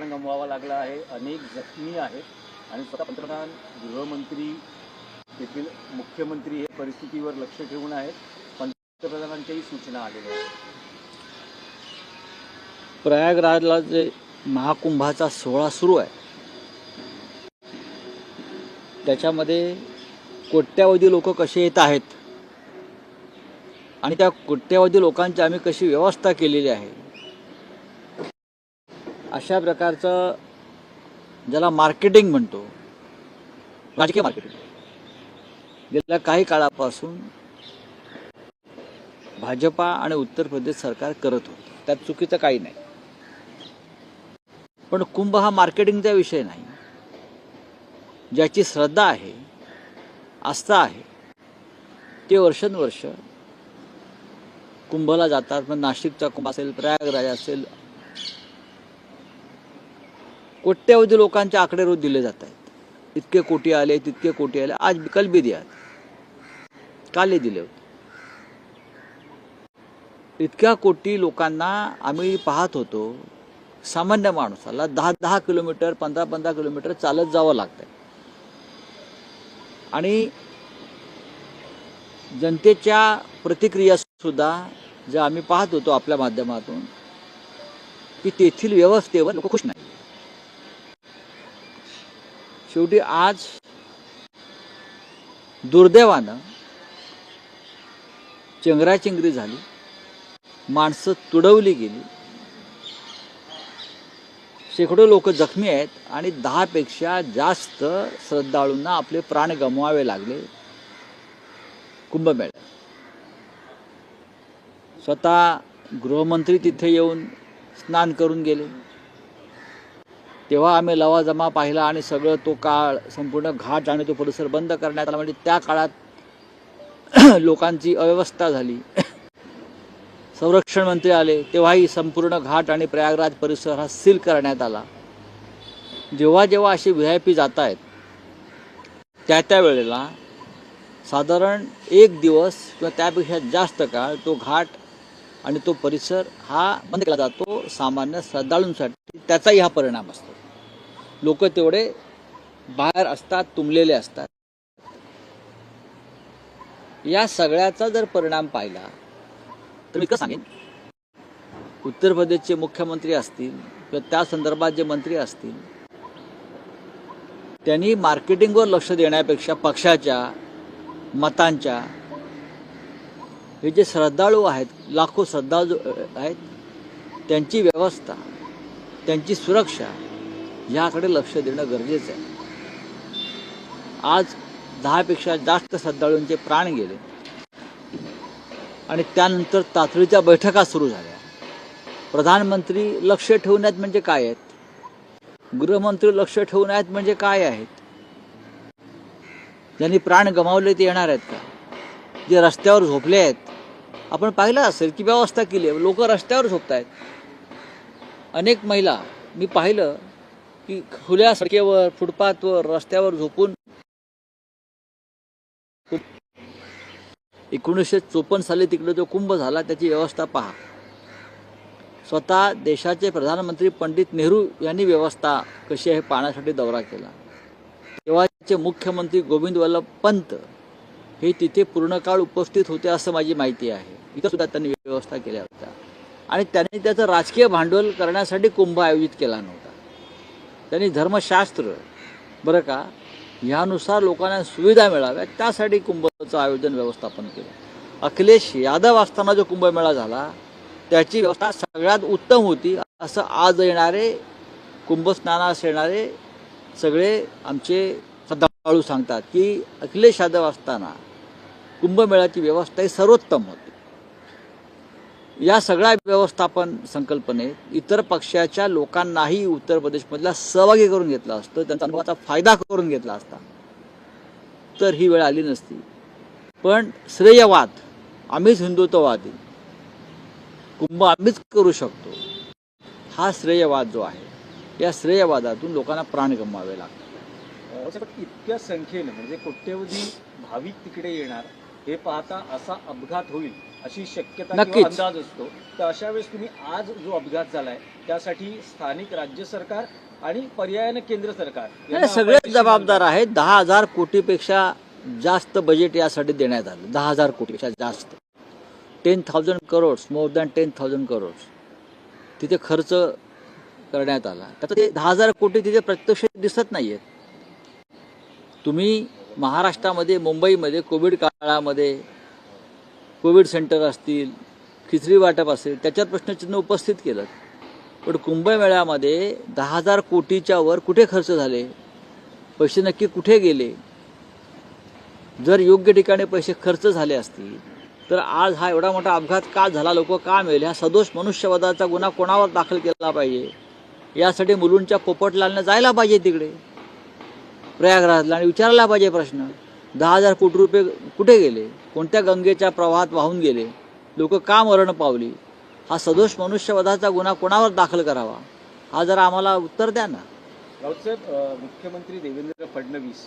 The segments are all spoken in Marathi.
प्राण गमवावा लागला आहे, अनेक जखमी आहेत आणि स्वतः पंतप्रधान, गृहमंत्री, तेथील मुख्यमंत्री हे परिस्थितीवर लक्ष ठेवून आहेत. पंतप्रधानांच्याही सूचना आलेल्या आहेत. प्रयागराजला जे महाकुंभाचा सोहळा सुरू आहे त्याच्यामध्ये कोट्यावधी लोक कसे येत आहेत आणि त्या कोट्यावधी लोकांची आम्ही कशी व्यवस्था केलेली आहे, अशा प्रकारचं ज्याला मार्केटिंग म्हणतो, राजकीय मार्केटिंग, गेल्या काही काळापासून भाजपा आणि उत्तर प्रदेश सरकार करत होते. त्यात चुकीचं काही नाही. पण कुंभ हा मार्केटिंगचा विषय नाही. ज्याची श्रद्धा आहे, आस्था आहे, ते वर्षानुवर्ष कुंभला जातात. मग नाशिकचा कुंभ असेल, प्रयागराज असेल, कोट्यावधी लोकांचे आकडे रोज दिले जात आहेत. इतके कोटी आले, तितके कोटी आले. आज कल भी दिया, काल दिले होते. इतक्या कोटी लोकांना आम्ही पाहत होतो. सामान्य माणसाला 10-10 किलोमीटर, 15-15 किलोमीटर चालत जावं लागतंय आणि जनतेच्या प्रतिक्रिया सुद्धा ज्या आम्ही पाहत होतो आपल्या माध्यमातून, की तेथील व्यवस्थेवर लोक खुश नाही. शेवटी आज दुर्दैवानं चेंगराचेंगरी झाली, माणसं तुडवली गेली, शेकडो लोक जखमी आहेत आणि 10 पेक्षा जास्त श्रद्धाळूंना आपले प्राण गमवावे लागले कुंभमेळ्यात. स्वतः गृहमंत्री तिथे येऊन स्नान करून गेले. तेव्हा आम्ही लवाजमा पाहिला आणि सगळं तो काळ, संपूर्ण घाट आणि तो परिसर बंद करण्यात आला. म्हणजे त्या काळात लोकांची अव्यवस्था झाली. संरक्षण मंत्री आले तेव्हाही संपूर्ण घाट आणि प्रयागराज परिसर हा सील करण्यात आला. जेव्हा जेव्हा असे VIP जात आहेत त्या वेळेला साधारण 1 दिवस किंवा त्यापेक्षा जास्त काळ तो घाट आणि तो परिसर हा बंद केला जातो सामान्य श्रद्धाळूंसाठी. त्याचाही हा परिणाम असतो. लोक तेवढे बाहेर असतात, तुंबलेले असतात. या सगळ्याचा जर परिणाम पाहिला तर मी कसं सांगेन, उत्तर प्रदेशचे मुख्यमंत्री असतील किंवा त्या संदर्भात जे मंत्री असतील, त्यांनी मार्केटिंगवर लक्ष देण्यापेक्षा पक्षाच्या मतांच्या, हे जे श्रद्धाळू आहेत, लाखो श्रद्धाळू आहेत, त्यांची व्यवस्था, त्यांची सुरक्षा याकडे लक्ष देणं गरजेचं आहे. आज 10 पेक्षा जास्त श्रद्धाळूंचे प्राण गेले आणि त्यानंतर तातडीच्या बैठका सुरू झाल्या. प्रधानमंत्री लक्ष ठेवून आहेत म्हणजे काय आहेत, गृहमंत्री लक्ष ठेवून आहेत म्हणजे काय आहेत, ज्यांनी प्राण गमावले ते येणार आहेत का, जे रस्त्यावर झोपले आहेत, आपण पाहिलं असेल की व्यवस्था केली आहे, लोक रस्त्यावर झोपत आहेत. अनेक महिला मी पाहिलं की खुल्या सडकेवर, फुटपाथवर, रस्त्यावर झोपून 1954 साली तिकडे जो कुंभ झाला त्याची व्यवस्था पहा. स्वतः देशाचे प्रधानमंत्री पंडित नेहरू यांनी व्यवस्था कशी आहे पाहण्यासाठी दौरा केला. तेव्हाचे मुख्यमंत्री गोविंद वल्लभ पंत हे तिथे पूर्ण काळ उपस्थित होते असं माझी माहिती आहे. इथं सुद्धा त्यांनी व्यवस्था केल्या होत्या आणि त्यांनी त्याचं राजकीय भांडवल करण्यासाठी कुंभ आयोजित केला नव्हता. त्यांनी धर्मशास्त्र, बरं का, ह्यानुसार लोकांना सुविधा मिळाव्या त्यासाठी कुंभचं आयोजन व्यवस्थापन केलं. अखिलेश यादव असताना जो कुंभमेळा झाला त्याची व्यवस्था सगळ्यात उत्तम होती असं आज येणारे कुंभस्नानास येणारे सगळे आमचे श्रद्धाळू सांगतात की अखिलेश यादव असताना कुंभमेळ्याची व्यवस्था ही सर्वोत्तम होती. या सगळ्या व्यवस्थापन संकल्पनेत इतर पक्षाच्या लोकांनाही उत्तर प्रदेशमधला सहभागी करून घेतला असतं, त्यांचा अनुभवाचा फायदा करून घेतला असता तर ही वेळ आली नसती. पण श्रेयवाद, आम्हीच हिंदुत्ववादी, कुंभ आम्हीच करू शकतो, हा श्रेयवाद जो आहे, या श्रेयवादातून लोकांना प्राण गमवावे लागतात. इतक्या संख्येने म्हणजे कोट्यवधी भाविक तिकडे येणार हे पाहता असा अपघात होईल अशी शक्यता नक्कीच. किंवा अंदाज असतो. तर अशा वेळेस तुम्ही आज जो अपघात झालाय त्यासाठी स्थानिक राज्य सरकार आणि पर्यायाने केंद्र सरकार नाही, सगळेच जबाबदार आहेत. 10,000 कोटीपेक्षा जास्त बजेट यासाठी देण्यात आलं. 10,000 कोटीपेक्षा जास्त, 10,000 करोड्स, मोर दॅन 10,000 करोड्स तिथे खर्च करण्यात आला. त्यात ते 10,000 कोटी तिथे प्रत्यक्ष दिसत नाही आहेत. तुम्ही महाराष्ट्रामध्ये, मुंबईमध्ये कोविड काळामध्ये कोविड सेंटर असतील, खिचडी वाटप असेल, त्याच्यात प्रश्नचिन्ह उपस्थित केलं. पण कुंभमेळ्यामध्ये 10,000 कोटीच्या वर कुठे खर्च झाले, पैसे नक्की कुठे गेले? जर योग्य ठिकाणी पैसे खर्च झाले असतील तर आज हा एवढा मोठा अपघात का झाला, लोक का मेले, हा सदोष मनुष्यवधाचा गुन्हा कोणावर दाखल केला पाहिजे, यासाठी मुलुंडच्या पोपटलालनं जायला पाहिजे तिकडे प्रयागराजला आणि विचारायला पाहिजे प्रश्न. 10,000 कोटी रुपये कुठे गेले, कोणत्या गंगेच्या प्रवाहात वाहून गेले, लोक का मरण पावली, हा सदोष मनुष्यवधाचा गुन्हा कोणावर दाखल करावा, हा जरा आम्हाला उत्तर द्या ना. राऊतसाहेब, मुख्यमंत्री देवेंद्र फडणवीस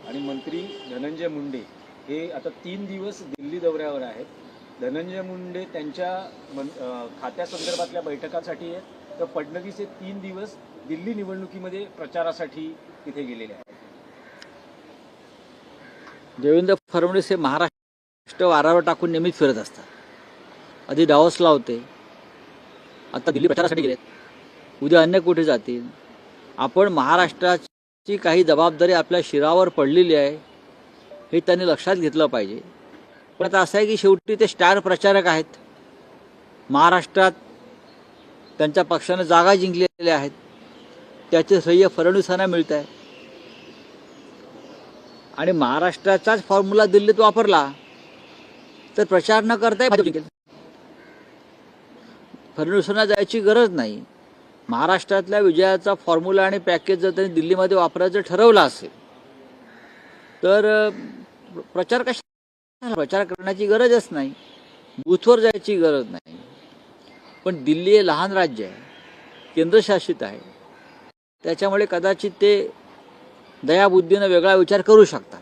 आणि मंत्री धनंजय मुंडे हे आता 3 दिवस दिल्ली दौऱ्यावर आहेत. धनंजय मुंडे त्यांच्या खात्यासंदर्भातल्या बैठकासाठी आहेत, तर फडणवीस हे 3 दिवस दिल्ली निवडणुकीमध्ये प्रचारासाठी तिथे गेलेले आहेत. देवेंद्र फडणवीस हे महाराष्ट्र वारावर टाकून नेहमीच फिरत असतात. आधी डावसला होते, आता दिल्ली प्रचारासाठी गेलेत, उद्या अन्य कुठे जातील. आपण महाराष्ट्राची काही जबाबदारी आपल्या शिरावर पडलेली आहे हे त्यांनी लक्षात घेतलं पाहिजे. पण आता असं आहे की शेवटी ते स्टार प्रचारक आहेत. महाराष्ट्रात त्यांच्या पक्षाने जागा जिंकलेल्या आहेत, त्याचे श्रेय फडणवीसांना मिळत आहे आणि महाराष्ट्राचाच फॉर्म्युला दिल्लीत वापरला तर प्रचार न करताही भाजप जिंकेल. फडणवीसांना जायची गरज नाही. महाराष्ट्रातल्या विजयाचा फॉर्म्युला आणि पॅकेज जर त्यांनी दिल्लीमध्ये वापरायचं ठरवलं असेल तर प्रचार प्रचार करण्याची गरजच नाही, बूथवर जायची गरज नाही. पण दिल्ली हे लहान राज्य आहे, केंद्रशासित आहे, त्याच्यामुळे कदाचित ते दयाबुद्धीनं वेगळा विचार करू शकतात.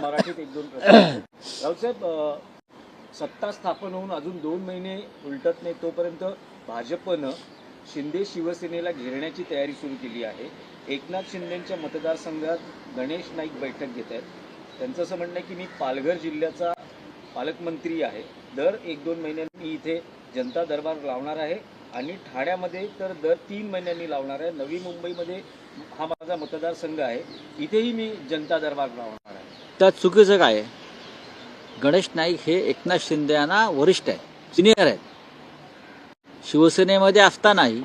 मराठीत 1-2 प्रश्न. राऊतसाहेब, सत्ता स्थापन होऊन अजून 2 महिने उलटत नाही तोपर्यंत भाजपनं शिंदे शिवसेनेला घेरण्याची तयारी सुरू केली आहे. एकनाथ शिंदेच्या मतदारसंघात गणेश नाईक बैठक घेत आहेत. त्यांचं असं म्हणणं आहे की मी पालघर जिल्ह्याचा पालकमंत्री आहे, दर 1-2 महिन्यांनी इथे जनता दरबार लावणार आहे आणि ठाण्यामध्ये तर दर 3 महिन्यांनी लावणार आहे. नवी मुंबईमध्ये हा माझा मतदारसंघ आहे, इथेही मी जनता दरबार लावणार आहे. त्यात चुकीचं काय आहे? गणेश नाईक हे एकनाथ शिंदे यांना वरिष्ठ आहेत, सिनियर आहेत. शिवसेनेमध्ये असतानाही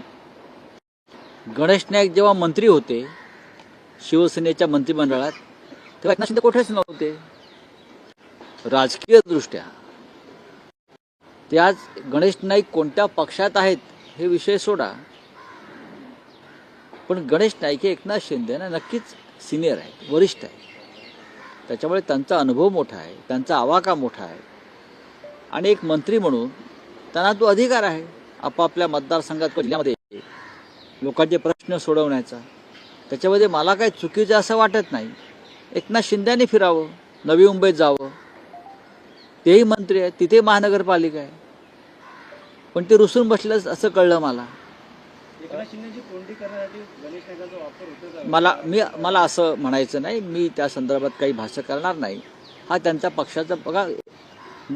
गणेश नाईक जेव्हा मंत्री होते शिवसेनेच्या मंत्रिमंडळात तेव्हा एकनाथ शिंदे कुठेच नव्हते. राजकीय दृष्ट्या ते आज गणेश नाईक कोणत्या पक्षात आहेत हे विषय सोडा, पण गणेश नाईक हे एकनाथ शिंदेना नक्कीच सिनियर आहेत, वरिष्ठ आहेत. त्याच्यामुळे त्यांचा अनुभव मोठा आहे, त्यांचा आवाका मोठा आहे आणि एक मंत्री म्हणून त्यांना तो अधिकार आहे आपापल्या मतदारसंघात जिल्ह्यामध्ये लोकांचे प्रश्न सोडवण्याचा. त्याच्यामध्ये मला काही चुकीचं असं वाटत नाही. एकनाथ शिंदेने फिरावं, नवी मुंबईत जावं, तेही मंत्री आहेत, तिथे महानगरपालिका आहे, पण ते रुसून बसलं असं कळलं मला. मला असं म्हणायचं नाही, मी त्या संदर्भात काही भाष्य करणार नाही. हा त्यांच्या पक्षाचा बघा,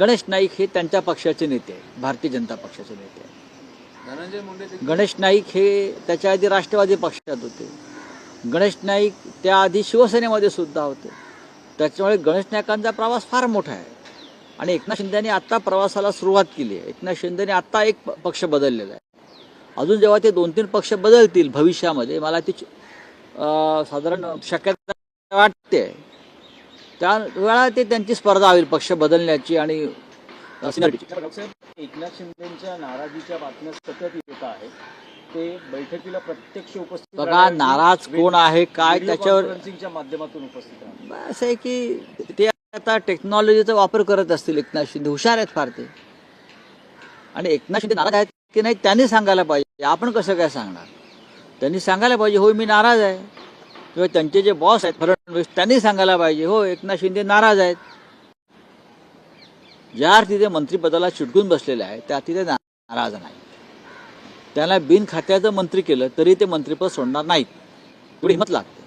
गणेश नाईक हे त्यांच्या पक्षाचे नेते आहेत, भारतीय जनता पक्षाचे नेते आहेत. धनंजय मुंडे गणेश नाईक हे त्याच्या आधी राष्ट्रवादी पक्षात होते. गणेश नाईक त्याआधी शिवसेनेमध्ये सुद्धा होते. त्याच्यामुळे गणेश नाईकांचा प्रवास फार मोठा आहे आणि एकनाथ शिंदेने आत्ता प्रवासाला सुरुवात केली आहे. एकनाथ शिंदेने आत्ता एक पक्ष बदललेला आहे. अजून जेव्हा ते 2-3 पक्ष बदलतील भविष्यामध्ये, मला ती साधारण शक्यता वाटते, त्यावेळा ते त्यांची स्पर्धा होईल पक्ष बदलण्याची आणि एकनाथ शिंदेच्या नाराजीच्या बातम्या सतत येत आहेत. ते बैठकीला प्रत्यक्ष उपस्थित बघा, नाराज कोण आहे काय त्याच्यावर कॉन्फरन्सिंगच्या माध्यमातून उपस्थित राहणार. असं आहे की ते आता टेक्नॉलॉजीचा वापर करत असतील. एकनाथ शिंदे हुशार आहेत फार ते, आणि एकनाथ शिंदे नाराज आहेत की नाही त्यांनी सांगायला पाहिजे, आपण कसं काय सांगणार. त्यांनी सांगायला पाहिजे हो मी नाराज आहे, किंवा त्यांचे जे बॉस आहेत फडणवीस त्यांनी सांगायला पाहिजे हो एकनाथ शिंदे नाराज आहेत. ज्या अर्थी ते मंत्रिपदाला चिटकून बसलेले आहेत त्या अर्थी ते नाराज नाही. त्यांना बिन खात्याचं मंत्री केलं तरी ते मंत्रिपद सोडणार नाहीत, एवढी हिंमत लागते.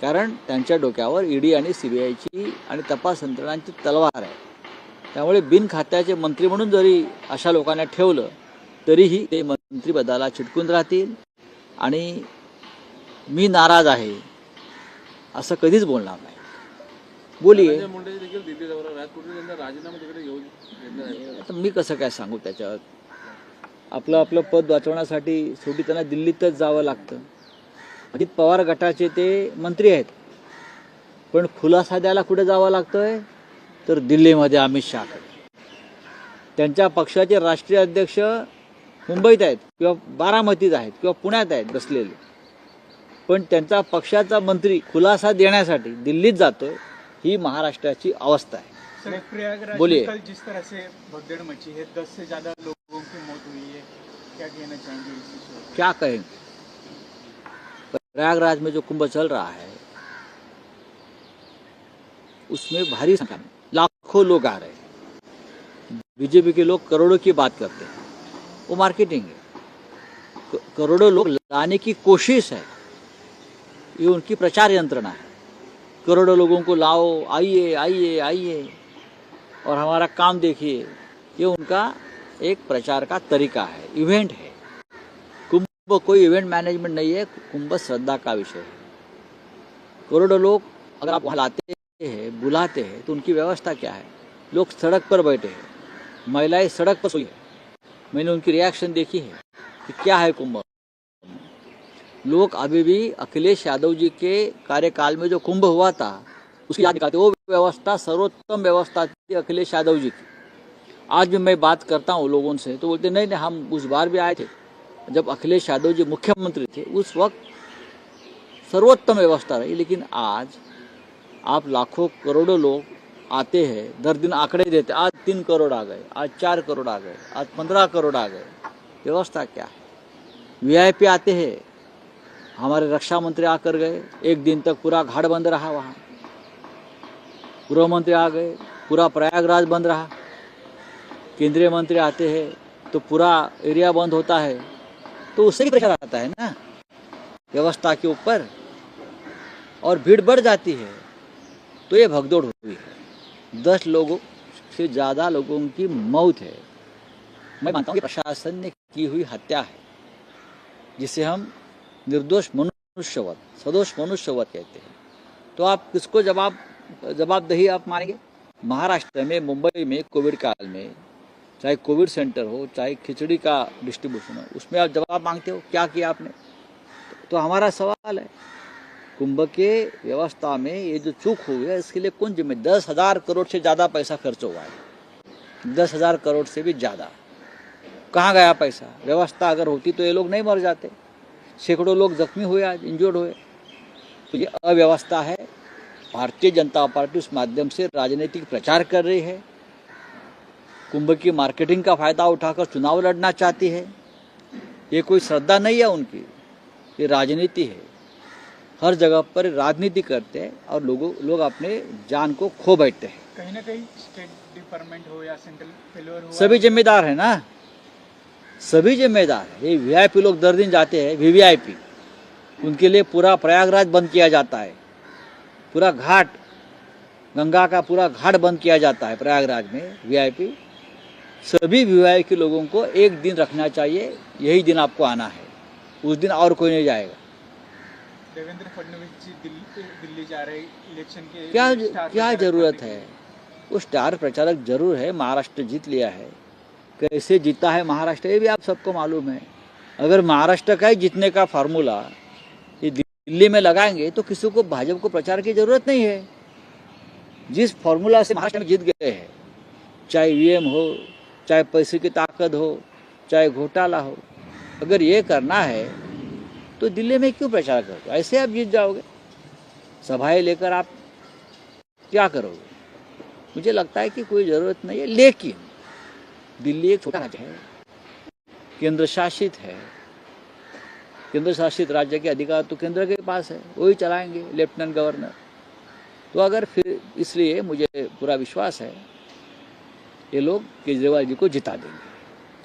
कारण त्यांच्या डोक्यावर ईडी आणि सीबीआयची आणि तपास यंत्रणांची तलवार आहे. त्यामुळे बिन खात्याचे मंत्री म्हणून जरी अशा लोकांना ठेवलं तरीही ते मंत्रिपदाला चिटकून राहतील आणि मी नाराज आहे असं कधीच बोलणार नाही. बोलिये. आता मी कसं काय सांगू त्याच्यावर. आपलं पद वाचवण्यासाठी शेवटी त्यांना दिल्लीतच जावं लागतं. अजित पवार गटाचे ते मंत्री आहेत, पण खुलासा द्यायला कुठे जावं लागतंय तर दिल्लीमध्ये अमित शहाकडे. त्यांच्या पक्षाचे राष्ट्रीय अध्यक्ष मुंबईत आहेत किंवा बारामतीत आहेत किंवा पुण्यात आहेत बसलेले, पण त्यांचा पक्षाचा मंत्री खुलासा देण्यासाठी दिल्लीत जातोय. ही महाराष्ट्राची अवस्था है. प्रयागराज बोलिए. में कल जिस तरह से भगदड़ मची है, 10 से ज्यादा लोगों की मौत हुई है, क्या कहना चाहेंगे इस विषय पर? क्या कहें, प्रयागराज में जो कुंभ चल रहा है उसमें भारी संख्या में लाखों लोग आ रहे हैं. बीजेपी के लोग करोड़ों की बात करते हैं, वो मार्केटिंग है. करोड़ों लोग लाने की कोशिश है, ये उनकी प्रचार यंत्रणा है. करोड़ों लोगों को लाओ, आइए आइए आइए और हमारा काम देखिए, ये उनका एक प्रचार का तरीका है, इवेंट है. कुंभ कोई इवेंट मैनेजमेंट नहीं है, कुंभ श्रद्धा का विषय है. करोड़ों लोग अगर आप वहाँ लाते हैं, बुलाते हैं, तो उनकी व्यवस्था क्या है. लोग सड़क पर बैठे हैं, महिलाएं सड़क पर सोई है. मैंने उनकी रिएक्शन देखी है कि क्या है कुंभ. लोग अभी भी अखिलेश यादव जी के कार्यकाल में जो कुंभ हुआ था उसकी याद दिखाते. वो व्यवस्था सर्वोत्तम व्यवस्था थी अखिलेश यादव जी की. आज भी मैं बात करता हूँ लोगों से तो बोलते नहीं हम उस बार भी आए थे जब अखिलेश यादव जी मुख्यमंत्री थे, उस वक्त सर्वोत्तम व्यवस्था रही. लेकिन आज आप लाखों करोड़ों लोग आते हैं, दर दिन आंकड़े देते, आज 3 करोड़ आ गए, आज 4 करोड़ आ गए, आज 15 करोड़ आ गए. व्यवस्था क्या है. वीआईपी आते हैं, हमारे रक्षा मंत्री आकर गए, एक दिन तक पूरा घाट बंद रहा. वहाँ गृह मंत्री आ गए, पूरा प्रयागराज बंद रहा. केंद्रीय मंत्री आते हैं तो पूरा एरिया बंद होता है. तो उससे भी प्रेशर आता है ना व्यवस्था के ऊपर, और भीड़ बढ़ जाती है. तो ये भगदौड़ हुई है. 10 लोगों से ज़्यादा लोगों की मौत है. मैं मानता हूँ कि प्रशासन ने की हुई हत्या है, जिसे हम निर्दोष मनुष्यवध, सदोष मनुष्यवध कहते हैं. तो आप किसको जवाबदेही आप मानेंगे. महाराष्ट्र में, मुंबई में कोविड काल में, चाहे कोविड सेंटर हो, चाहे खिचड़ी का डिस्ट्रीब्यूशन हो, उसमें आप जवाब मांगते हो क्या किया आपने. तो हमारा सवाल है, कुंभ के व्यवस्था में ये जो चूक हुई है इसके लिए कौन जिम्मेदार. 10,000 करोड़ से ज़्यादा पैसा खर्च हुआ है, 10,000 करोड़ से भी ज़्यादा. कहाँ गया पैसा. व्यवस्था अगर होती तो ये लोग नहीं मर जाते. सैकड़ों लोग जख्मी हुए, आज इंजर्ड हुए. तो ये अव्यवस्था है. भारतीय जनता पार्टी उस माध्यम से राजनीतिक प्रचार कर रही है, कुंभ की मार्केटिंग का फायदा उठाकर चुनाव लड़ना चाहती है. ये कोई श्रद्धा नहीं है उनकी, ये राजनीति है. हर जगह पर राजनीति करते हैं और लोग अपने जान को खो बैठते हैं. कहीं ना कहीं स्टेट डिपार्टमेंट हो या सेंट्रल फेल्योर हो, सभी जिम्मेदार है ना, सभी जिम्मेदार है. ये वीआईपी लोग दर दिन जाते हैं, वीवीआईपी, उनके लिए पूरा प्रयागराज बंद किया जाता है. पूरा घाट, गंगा का पूरा घाट बंद किया जाता है प्रयागराज में. वीआईपी, सभी वीआईपी लोगों को एक दिन रखना चाहिए. यही दिन आपको आना है, उस दिन और कोई नहीं जाएगा. देवेंद्र फडणवीस जी दिल्ली जा रहे इलेक्शन के क्या जरूरत है. वो स्टार प्रचारक जरूर है, महाराष्ट्र जीत लिया है. कैसे जीता है महाराष्ट्र ये भी आप सबको मालूम है. अगर महाराष्ट्र का ही जीतने का फार्मूला ये दिल्ली में लगाएंगे तो किसी को भाजपा को प्रचार की जरूरत नहीं है. जिस फार्मूला से महाराष्ट्र में जीत गए हैं, चाहे ईवीएम हो, चाहे पैसे की ताकत हो, चाहे घोटाला हो, अगर ये करना है तो दिल्ली में क्यों प्रचार करते हो. ऐसे आप जीत जाओगे. सभाएं लेकर आप क्या करोगे. मुझे लगता है कि कोई ज़रूरत नहीं है. लेकिन दिल्ली एक छोटा राज्य है, केंद्र शासित है. केंद्र शासित राज्य के अधिकार तो केंद्र के पास है, वही चलाएंगे, लेफ्टिनेंट गवर्नर. तो अगर फिर, इसलिए मुझे पूरा विश्वास है ये लोग केजरीवाल जी को जिता देंगे।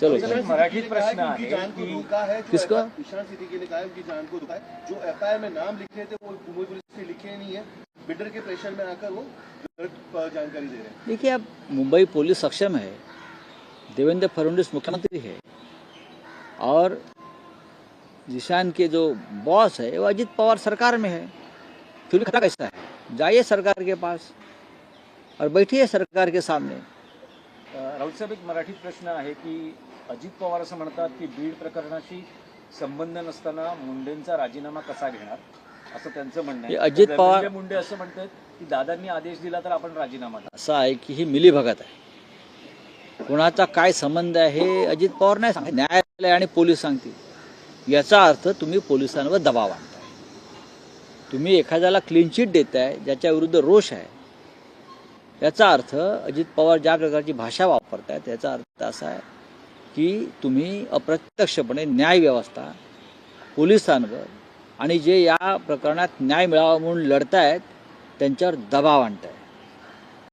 चलो सर, एक मराठीत प्रश्न आहे जान को की धोखा है किसका? ईशान सिद्दीकी ने कहा है उनकी जान को धोखा है। जो एफआईआर में नाम लिखे थे वो मुंबई पुलिस ने लिखे नहीं है, बिल्डर के प्रेशर में आकर वो गलत जानकारी दे रहे हैं। देखिए, अब मुंबई पुलिस सक्षम है, देवेंद्र फडणवीस मुख्यमंत्री है और जिशान के जो बॉस है वो अजित पवार सरकार में है। फिर खतरा कैसा है? जाइए सरकार के पास और बैठिए सरकार के सामने। राऊत साहेब, एक मराठीत प्रश्न आहे की अजित पवार असं म्हणतात की बीड प्रकरणाशी संबंध नसताना मुंडेंचा राजीनामा कसा घेणार, असं त्यांचं म्हणणं हे आहे। अजित तर पवार- धनंजय मुंडे असं म्हणतात की दादांनी आदेश दिला तर आपण राजीनामा द्या। असं आहे की ही मिलीभगत आहे, कोणाचा काय संबंध आहे हे अजित पवार नाही सांगत, न्यायालय आणि पोलीस सांगतील। याचा अर्थ तुम्ही पोलिसांवर दबाव आणताय, तुम्ही एखाद्याला क्लीन चिट देताय ज्याच्या विरुद्ध रोष आहे। याचा अर्थ अजित पवार ज्या प्रकारची भाषा वापरतायत याचा अर्थ असा आहे की तुम्ही अप्रत्यक्षपणे न्याय व्यवस्था, पोलिसांवर आणि जे या प्रकरणात न्याय मिळावा म्हणून लढतायत त्यांच्यावर दबाव आणताय।